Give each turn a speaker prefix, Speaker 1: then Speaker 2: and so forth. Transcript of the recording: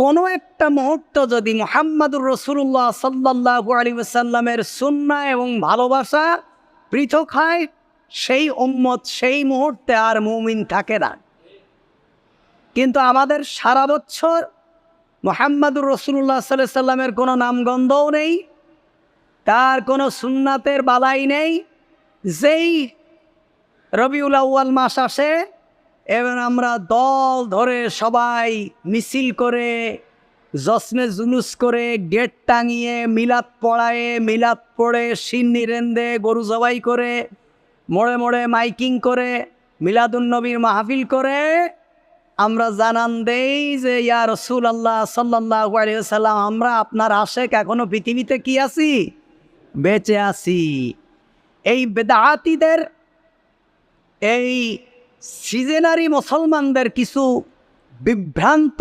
Speaker 1: কোনো একটা মুহূর্ত যদি মুহাম্মাদুর রাসূলুল্লাহ সাল্লাল্লাহু আলাইহি ওয়াসাল্লামের সুন্নাহ এবং ভালোবাসা পৃথক হয়, সেই উম্মত সেই মুহূর্তে আর মুমিন থাকে না। কিন্তু আমাদের সারা বছর মুহাম্মাদুর রাসূলুল্লাহ সাল্লাল্লাহু আলাইহি ওয়াসাল্লামের কোনো নামগন্ধও নেই, তার কোনো সুন্নাতের বালাই নেই। যেই রবিউল আউয়াল মাস আসে, এবার আমরা দল ধরে সবাই মিছিল করে, জশ্নে জুলুস করে, গেট টাঙিয়ে, মিলাদ পড়ায়, মিলাদ পড়ে সিন্নি রেন্দে, গরু জবাই করে, মোড়ে মোড়ে মাইকিং করে, মিলাদুন্নবীর মাহফিল করে আমরা জানান দেই যে ইয়া রাসূলুল্লাহ সাল্লাল্লাহু আলাইহি ওয়াসাল্লাম, আমরা আপনার আশেক, এখনো পৃথিবীতে কি আছি? বেঁচে আছি। এই বেদাতিদের, এই সিজনারি মুসলমানদের কিছু বিভ্রান্ত